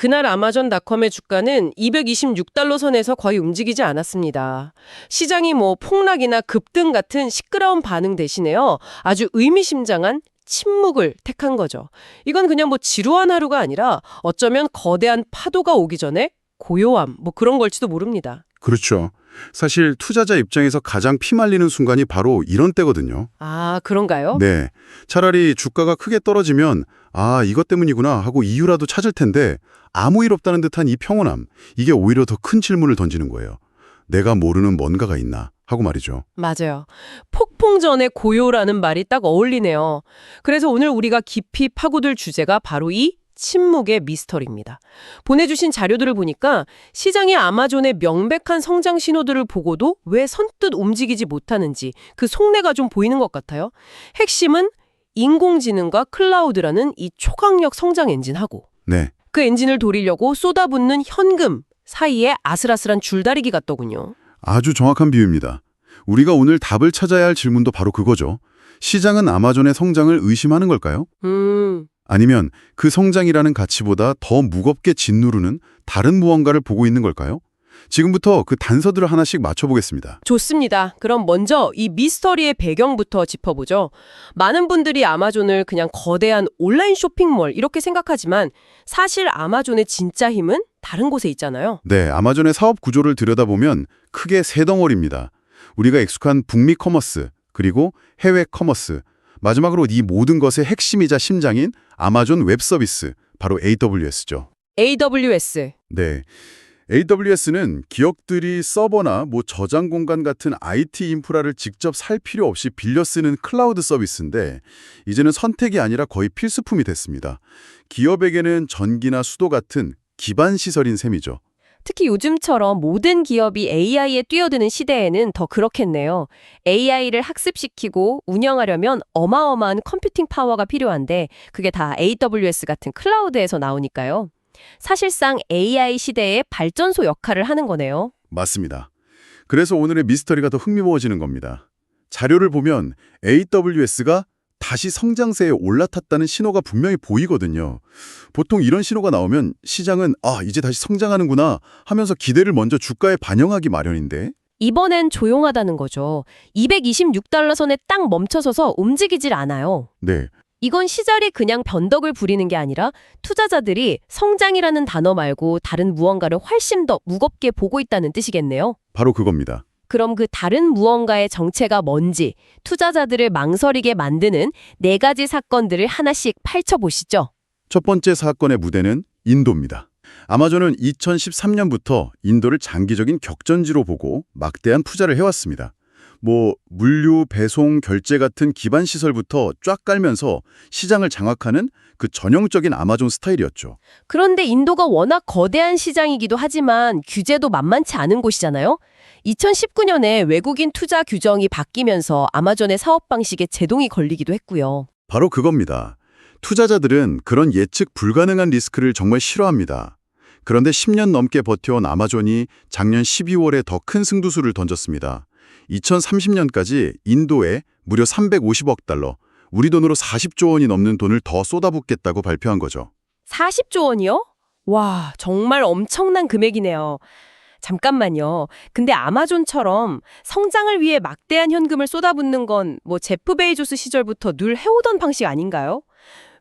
그날 아마존닷컴의 주가는 226달러 선에서 거의 움직이지 않았습니다. 시장이 폭락이나 급등 같은 시끄러운 반응 대신에요. 아주 의미심장한 침묵을 택한 거죠. 이건 그냥 지루한 하루가 아니라 어쩌면 거대한 파도가 오기 전에 고요함, 그런 걸지도 모릅니다. 그렇죠. 사실 투자자 입장에서 가장 피말리는 순간이 바로 이런 때거든요. 아, 그런가요? 네. 차라리 주가가 크게 떨어지면 아, 이것 때문이구나 하고 이유라도 찾을 텐데 아무 일 없다는 듯한 이 평온함, 이게 오히려 더 큰 질문을 던지는 거예요. 내가 모르는 뭔가가 있나 하고 말이죠. 맞아요. 폭풍 전의 고요라는 말이 딱 어울리네요. 그래서 오늘 우리가 깊이 파고들 주제가 바로 이 침묵의 미스터리입니다. 보내주신 자료들을 보니까 시장이 아마존의 명백한 성장 신호들을 보고도 왜 선뜻 움직이지 못하는지 그 속내가 좀 보이는 것 같아요. 핵심은 인공지능과 클라우드라는 이 초강력 성장 엔진하고 네. 그 엔진을 돌리려고 쏟아붓는 현금 사이에 아슬아슬한 줄다리기 같더군요. 아주 정확한 비유입니다. 우리가 오늘 답을 찾아야 할 질문도 바로 그거죠. 시장은 아마존의 성장을 의심하는 걸까요? 아니면 그 성장이라는 가치보다 더 무겁게 짓누르는 다른 무언가를 보고 있는 걸까요? 지금부터 그 단서들을 하나씩 맞춰보겠습니다. 좋습니다. 그럼 먼저 이 미스터리의 배경부터 짚어보죠. 많은 분들이 아마존을 그냥 거대한 온라인 쇼핑몰 이렇게 생각하지만 사실 아마존의 진짜 힘은 다른 곳에 있잖아요. 네, 아마존의 사업 구조를 들여다보면 크게 세 덩어리입니다. 우리가 익숙한 북미 커머스, 그리고 해외 커머스, 마지막으로 이 모든 것의 핵심이자 심장인 아마존 웹 서비스, 바로 AWS죠. AWS. 네. AWS는 기업들이 서버나 저장 공간 같은 IT 인프라를 직접 살 필요 없이 빌려 쓰는 클라우드 서비스인데 이제는 선택이 아니라 거의 필수품이 됐습니다. 기업에게는 전기나 수도 같은 기반 시설인 셈이죠. 특히 요즘처럼 모든 기업이 AI에 뛰어드는 시대에는 더 그렇겠네요. AI를 학습시키고 운영하려면 어마어마한 컴퓨팅 파워가 필요한데 그게 다 AWS 같은 클라우드에서 나오니까요. 사실상 AI 시대의 발전소 역할을 하는 거네요. 맞습니다. 그래서 오늘의 미스터리가 더 흥미로워지는 겁니다. 자료를 보면 AWS가 다시 성장세에 올라탔다는 신호가 분명히 보이거든요. 보통 이런 신호가 나오면 시장은 이제 다시 성장하는구나 하면서 기대를 먼저 주가에 반영하기 마련인데 이번엔 조용하다는 거죠. 226달러 선에 딱 멈춰서서 움직이질 않아요. 네, 이건 시절이 그냥 변덕을 부리는 게 아니라 투자자들이 성장이라는 단어 말고 다른 무언가를 훨씬 더 무겁게 보고 있다는 뜻이겠네요. 바로 그겁니다. 그럼 그 다른 무언가의 정체가 뭔지 투자자들을 망설이게 만드는 4가지 사건들을 하나씩 펼쳐보시죠. 첫 번째 사건의 무대는 인도입니다. 아마존은 2013년부터 인도를 장기적인 격전지로 보고 막대한 투자를 해왔습니다. 물류, 배송, 결제 같은 기반 시설부터 쫙 깔면서 시장을 장악하는 그 전형적인 아마존 스타일이었죠. 그런데 인도가 워낙 거대한 시장이기도 하지만 규제도 만만치 않은 곳이잖아요. 2019년에 외국인 투자 규정이 바뀌면서 아마존의 사업 방식에 제동이 걸리기도 했고요. 바로 그겁니다. 투자자들은 그런 예측 불가능한 리스크를 정말 싫어합니다. 그런데 10년 넘게 버텨온 아마존이 작년 12월에 더 큰 승부수를 던졌습니다. 2030년까지 인도에 무려 350억 달러, 우리 돈으로 40조 원이 넘는 돈을 더 쏟아붓겠다고 발표한 거죠. 40조 원이요? 와, 정말 엄청난 금액이네요. 잠깐만요. 근데 아마존처럼 성장을 위해 막대한 현금을 쏟아붓는 건 제프 베이조스 시절부터 늘 해오던 방식 아닌가요?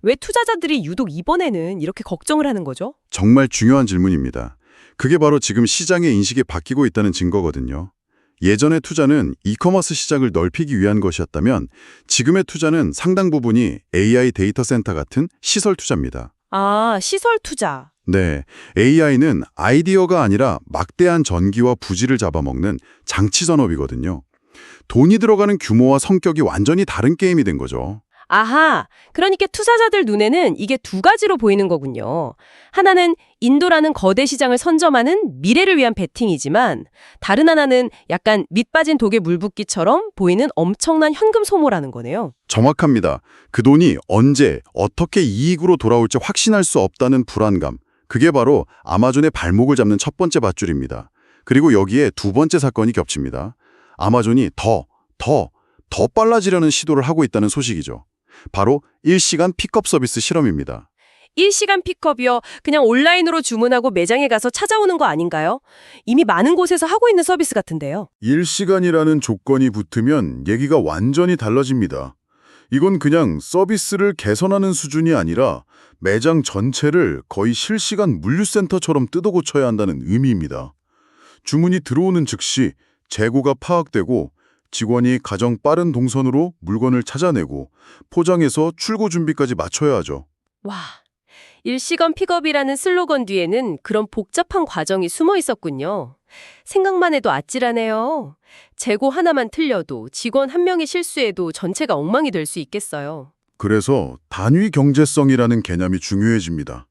왜 투자자들이 유독 이번에는 이렇게 걱정을 하는 거죠? 정말 중요한 질문입니다. 그게 바로 지금 시장의 인식이 바뀌고 있다는 증거거든요. 예전의 투자는 이커머스 시장을 넓히기 위한 것이었다면 지금의 투자는 상당 부분이 AI 데이터 센터 같은 시설 투자입니다. 아, 시설 투자. 네, AI는 아이디어가 아니라 막대한 전기와 부지를 잡아먹는 장치 전업이거든요. 돈이 들어가는 규모와 성격이 완전히 다른 게임이 된 거죠. 아하, 그러니까 투자자들 눈에는 이게 2가지로 보이는 거군요. 하나는 인도라는 거대 시장을 선점하는 미래를 위한 베팅이지만 다른 하나는 약간 밑빠진 독에 물 붓기처럼 보이는 엄청난 현금 소모라는 거네요. 정확합니다. 그 돈이 언제, 어떻게 이익으로 돌아올지 확신할 수 없다는 불안감. 그게 바로 아마존의 발목을 잡는 첫 번째 밧줄입니다. 그리고 여기에 두 번째 사건이 겹칩니다. 아마존이 더 빨라지려는 시도를 하고 있다는 소식이죠. 바로 일시간 픽업 서비스 실험입니다. 일시간 픽업이요. 그냥 온라인으로 주문하고 매장에 가서 찾아오는 거 아닌가요? 이미 많은 곳에서 하고 있는 서비스 같은데요. 일시간이라는 조건이 붙으면 얘기가 완전히 달라집니다. 이건 그냥 서비스를 개선하는 수준이 아니라 매장 전체를 거의 실시간 물류센터처럼 뜯어고쳐야 한다는 의미입니다. 주문이 들어오는 즉시 재고가 파악되고 직원이 가장 빠른 동선으로 물건을 찾아내고 포장해서 출고 준비까지 맞춰야 하죠. 와, 일시간 픽업이라는 슬로건 뒤에는 그런 복잡한 과정이 숨어 있었군요. 생각만 해도 아찔하네요. 재고 하나만 틀려도 직원 한 명이 실수해도 전체가 엉망이 될 수 있겠어요. 그래서 단위 경제성이라는 개념이 중요해집니다.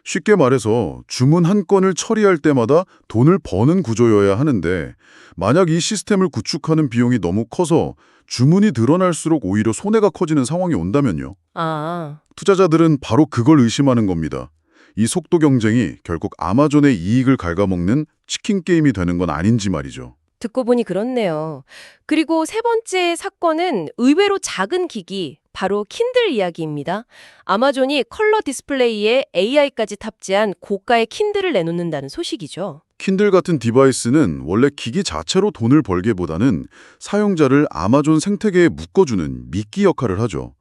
쉽게 말해서 주문 한 건을 처리할 때마다 돈을 버는 구조여야 하는데 만약 이 시스템을 구축하는 비용이 너무 커서 주문이 늘어날수록 오히려 손해가 커지는 상황이 온다면요. 아, 투자자들은 바로 그걸 의심하는 겁니다. 이 속도 경쟁이 결국 아마존의 이익을 갉아먹는 치킨 게임이 되는 건 아닌지 말이죠. 듣고 보니 그렇네요. 그리고 세 번째 사건은 의외로 작은 기기, 바로 킨들 이야기입니다. 아마존이 컬러 디스플레이에 AI까지 탑재한 고가의 킨들을 내놓는다는 소식이죠. 킨들 같은 디바이스는 원래 기기 자체로 돈을 벌기보다는 사용자를 아마존 생태계에 묶어주는 미끼 역할을 하죠.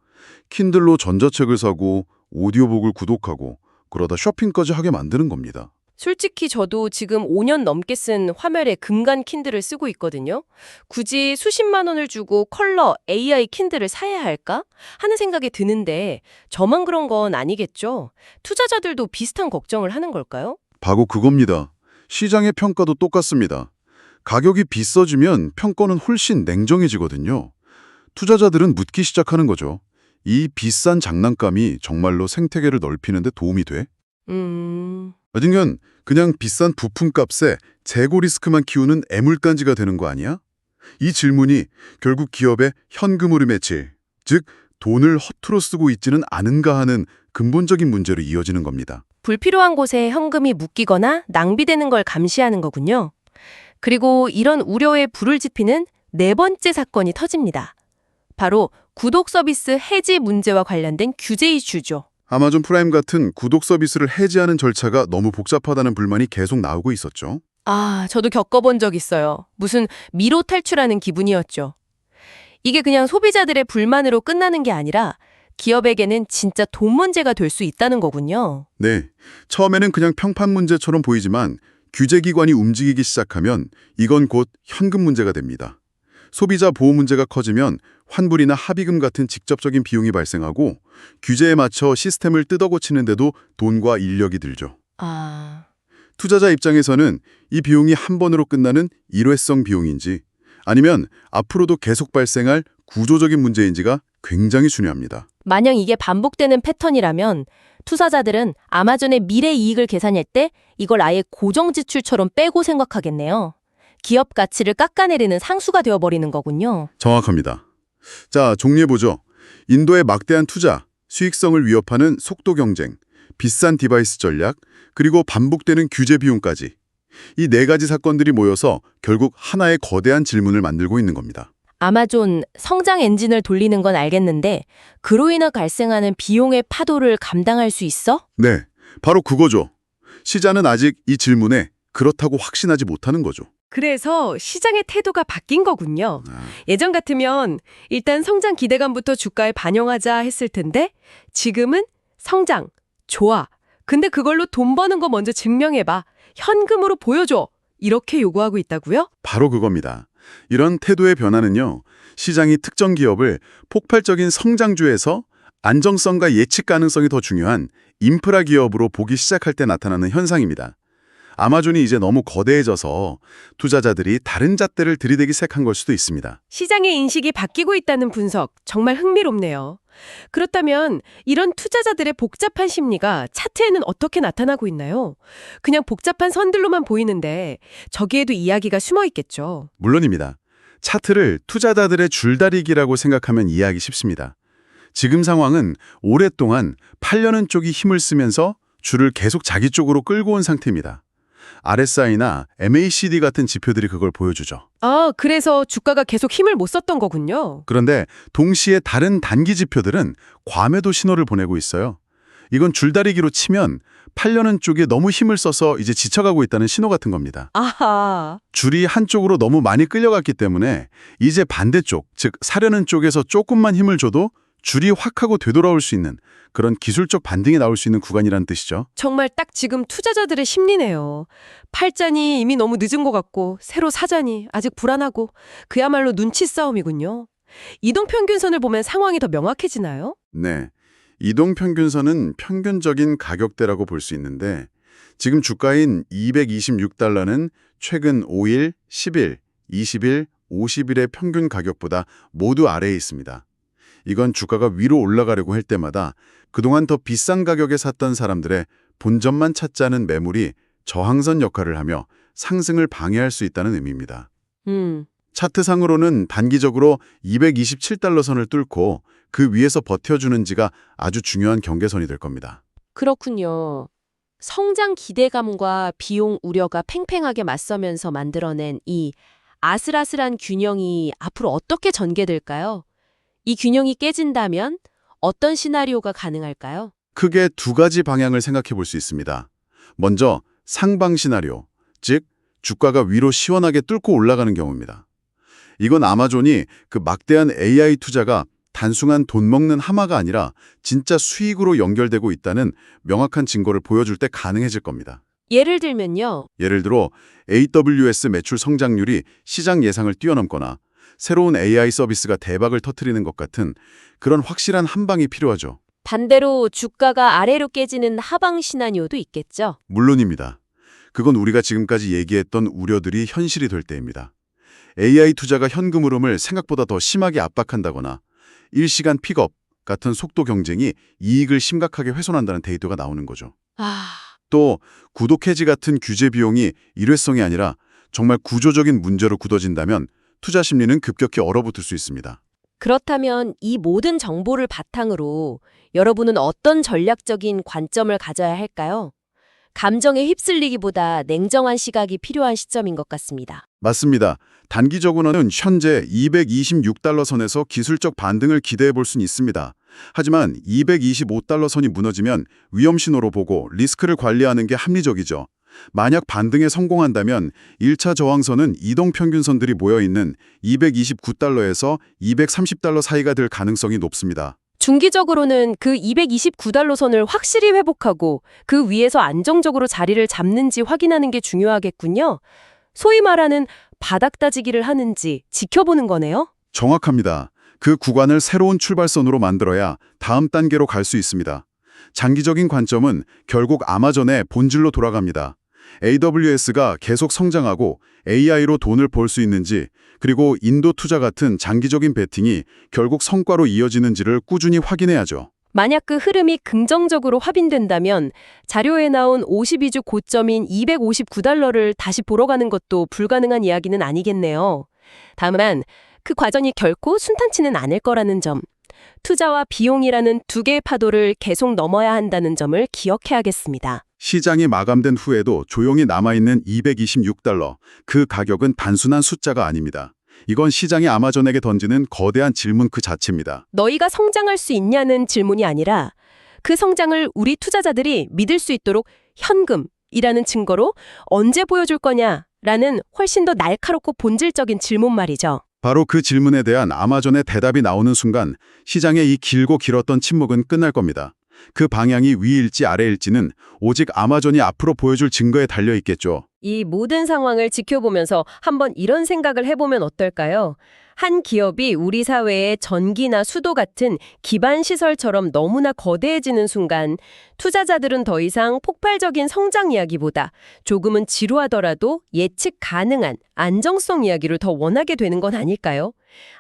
킨들로 전자책을 사고 오디오북을 구독하고 그러다 쇼핑까지 하게 만드는 겁니다. 솔직히 저도 지금 5년 넘게 쓴 화면의 금간 킨들을 쓰고 있거든요. 굳이 수십만 원을 주고 컬러 AI 킨들을 사야 할까 하는 생각이 드는데 저만 그런 건 아니겠죠? 투자자들도 비슷한 걱정을 하는 걸까요? 바로 그겁니다. 시장의 평가도 똑같습니다. 가격이 비싸지면 평가는 훨씬 냉정해지거든요. 투자자들은 묻기 시작하는 거죠. 이 비싼 장난감이 정말로 생태계를 넓히는 데 도움이 돼? 아니면 그냥 비싼 부품값에 재고 리스크만 키우는 애물단지가 되는 거 아니야? 이 질문이 결국 기업의 현금 흐름의 질, 즉 돈을 허투루 쓰고 있지는 않은가 하는 근본적인 문제로 이어지는 겁니다. 불필요한 곳에 현금이 묶이거나 낭비되는 걸 감시하는 거군요. 그리고 이런 우려에 불을 지피는 네 번째 사건이 터집니다. 바로 구독 서비스 해지 문제와 관련된 규제 이슈죠. 아마존 프라임 같은 구독 서비스를 해지하는 절차가 너무 복잡하다는 불만이 계속 나오고 있었죠. 아, 저도 겪어본 적 있어요. 무슨 미로 탈출하는 기분이었죠. 이게 그냥 소비자들의 불만으로 끝나는 게 아니라 기업에게는 진짜 돈 문제가 될 수 있다는 거군요. 네, 처음에는 그냥 평판 문제처럼 보이지만 규제기관이 움직이기 시작하면 이건 곧 현금 문제가 됩니다. 소비자 보호 문제가 커지면 환불이나 합의금 같은 직접적인 비용이 발생하고 규제에 맞춰 시스템을 뜯어고치는데도 돈과 인력이 들죠. 아, 투자자 입장에서는 이 비용이 한 번으로 끝나는 일회성 비용인지 아니면 앞으로도 계속 발생할 구조적인 문제인지가 굉장히 중요합니다. 만약 이게 반복되는 패턴이라면 투자자들은 아마존의 미래 이익을 계산할 때 이걸 아예 고정 지출처럼 빼고 생각하겠네요. 기업 가치를 깎아내리는 상수가 되어버리는 거군요. 정확합니다. 자, 정리해보죠. 인도의 막대한 투자, 수익성을 위협하는 속도 경쟁, 비싼 디바이스 전략, 그리고 반복되는 규제 비용까지. 이 네 가지 사건들이 모여서 결국 하나의 거대한 질문을 만들고 있는 겁니다. 아마존 성장 엔진을 돌리는 건 알겠는데 그로 인해 발생하는 비용의 파도를 감당할 수 있어? 네, 바로 그거죠. 시장은 아직 이 질문에 그렇다고 확신하지 못하는 거죠. 그래서 시장의 태도가 바뀐 거군요. 예전 같으면 일단 성장 기대감부터 주가에 반영하자 했을 텐데 지금은 성장, 좋아. 근데 그걸로 돈 버는 거 먼저 증명해봐. 현금으로 보여줘. 이렇게 요구하고 있다고요? 바로 그겁니다. 이런 태도의 변화는요, 시장이 특정 기업을 폭발적인 성장주에서 안정성과 예측 가능성이 더 중요한 인프라 기업으로 보기 시작할 때 나타나는 현상입니다. 아마존이 이제 너무 거대해져서 투자자들이 다른 잣대를 들이대기 시작한 걸 수도 있습니다. 시장의 인식이 바뀌고 있다는 분석 정말 흥미롭네요. 그렇다면 이런 투자자들의 복잡한 심리가 차트에는 어떻게 나타나고 있나요? 그냥 복잡한 선들로만 보이는데 저기에도 이야기가 숨어 있겠죠. 물론입니다. 차트를 투자자들의 줄다리기라고 생각하면 이해하기 쉽습니다. 지금 상황은 오랫동안 팔려는 쪽이 힘을 쓰면서 줄을 계속 자기 쪽으로 끌고 온 상태입니다. RSI나 MACD 같은 지표들이 그걸 보여주죠. 아, 그래서 주가가 계속 힘을 못 썼던 거군요. 그런데 동시에 다른 단기 지표들은 과매도 신호를 보내고 있어요. 이건 줄다리기로 치면 팔려는 쪽에 너무 힘을 써서 이제 지쳐가고 있다는 신호 같은 겁니다. 아하. 줄이 한쪽으로 너무 많이 끌려갔기 때문에 이제 반대쪽, 즉 사려는 쪽에서 조금만 힘을 줘도 줄이 확 하고 되돌아올 수 있는 그런 기술적 반등이 나올 수 있는 구간이란 뜻이죠. 정말 딱 지금 투자자들의 심리네요. 팔자니 이미 너무 늦은 것 같고 새로 사자니 아직 불안하고 그야말로 눈치 싸움이군요. 이동평균선을 보면 상황이 더 명확해지나요? 네. 이동평균선은 평균적인 가격대라고 볼 수 있는데 지금 주가인 226달러는 최근 5일, 10일, 20일, 50일의 평균 가격보다 모두 아래에 있습니다. 이건 주가가 위로 올라가려고 할 때마다 그동안 더 비싼 가격에 샀던 사람들의 본전만 찾자는 매물이 저항선 역할을 하며 상승을 방해할 수 있다는 의미입니다. 차트상으로는 단기적으로 227달러 선을 뚫고 그 위에서 버텨주는지가 아주 중요한 경계선이 될 겁니다. 그렇군요. 성장 기대감과 비용 우려가 팽팽하게 맞서면서 만들어낸 이 아슬아슬한 균형이 앞으로 어떻게 전개될까요? 이 균형이 깨진다면 어떤 시나리오가 가능할까요? 크게 두 가지 방향을 생각해 볼 수 있습니다. 먼저 상방 시나리오, 즉 주가가 위로 시원하게 뚫고 올라가는 경우입니다. 이건 아마존이 그 막대한 AI 투자가 단순한 돈 먹는 하마가 아니라 진짜 수익으로 연결되고 있다는 명확한 증거를 보여줄 때 가능해질 겁니다. 예를 들면요. 예를 들어 AWS 매출 성장률이 시장 예상을 뛰어넘거나 새로운 AI 서비스가 대박을 터뜨리는 것 같은 그런 확실한 한 방이 필요하죠. 반대로 주가가 아래로 깨지는 하방 시나리오도 있겠죠. 물론입니다. 그건 우리가 지금까지 얘기했던 우려들이 현실이 될 때입니다. AI 투자가 현금 흐름을 생각보다 더 심하게 압박한다거나 일시간 픽업 같은 속도 경쟁이 이익을 심각하게 훼손한다는 데이터가 나오는 거죠. 또 구독 해지 같은 규제 비용이 일회성이 아니라 정말 구조적인 문제로 굳어진다면 투자 심리는 급격히 얼어붙을 수 있습니다. 그렇다면 이 모든 정보를 바탕으로 여러분은 어떤 전략적인 관점을 가져야 할까요? 감정에 휩쓸리기보다 냉정한 시각이 필요한 시점인 것 같습니다. 맞습니다. 단기적으로는 현재 226달러 선에서 기술적 반등을 기대해 볼 수는 있습니다. 하지만 225달러 선이 무너지면 위험 신호로 보고 리스크를 관리하는 게 합리적이죠. 만약 반등에 성공한다면 1차 저항선은 이동평균선들이 모여있는 229달러에서 230달러 사이가 될 가능성이 높습니다. 중기적으로는 그 229달러 선을 확실히 회복하고 그 위에서 안정적으로 자리를 잡는지 확인하는 게 중요하겠군요. 소위 말하는 바닥 따지기를 하는지 지켜보는 거네요. 정확합니다. 그 구간을 새로운 출발선으로 만들어야 다음 단계로 갈 수 있습니다. 장기적인 관점은 결국 아마존의 본질로 돌아갑니다. AWS가 계속 성장하고 AI로 돈을 벌 수 있는지, 그리고 인도 투자 같은 장기적인 베팅이 결국 성과로 이어지는지를 꾸준히 확인해야죠. 만약 그 흐름이 긍정적으로 확인된다면 자료에 나온 52주 고점인 259달러를 다시 보러 가는 것도 불가능한 이야기는 아니겠네요. 다만 그 과정이 결코 순탄치는 않을 거라는 점, 투자와 비용이라는 두 개의 파도를 계속 넘어야 한다는 점을 기억해야겠습니다. 시장이 마감된 후에도 조용히 남아있는 226달러, 그 가격은 단순한 숫자가 아닙니다. 이건 시장이 아마존에게 던지는 거대한 질문 그 자체입니다. 너희가 성장할 수 있냐는 질문이 아니라 그 성장을 우리 투자자들이 믿을 수 있도록 현금이라는 증거로 언제 보여줄 거냐라는 훨씬 더 날카롭고 본질적인 질문 말이죠. 바로 그 질문에 대한 아마존의 대답이 나오는 순간 시장의 이 길고 길었던 침묵은 끝날 겁니다. 그 방향이 위일지 아래일지는 오직 아마존이 앞으로 보여줄 증거에 달려 있겠죠. 이 모든 상황을 지켜보면서 한번 이런 생각을 해보면 어떨까요? 한 기업이 우리 사회의 전기나 수도 같은 기반 시설처럼 너무나 거대해지는 순간 투자자들은 더 이상 폭발적인 성장 이야기보다 조금은 지루하더라도 예측 가능한 안정성 이야기를 더 원하게 되는 건 아닐까요?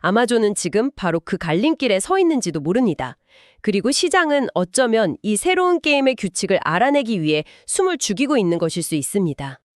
아마존은 지금 바로 그 갈림길에 서 있는지도 모릅니다. 그리고 시장은 어쩌면 이 새로운 게임의 규칙을 알아내기 위해 숨을 죽이고 있는 것일 수 있습니다.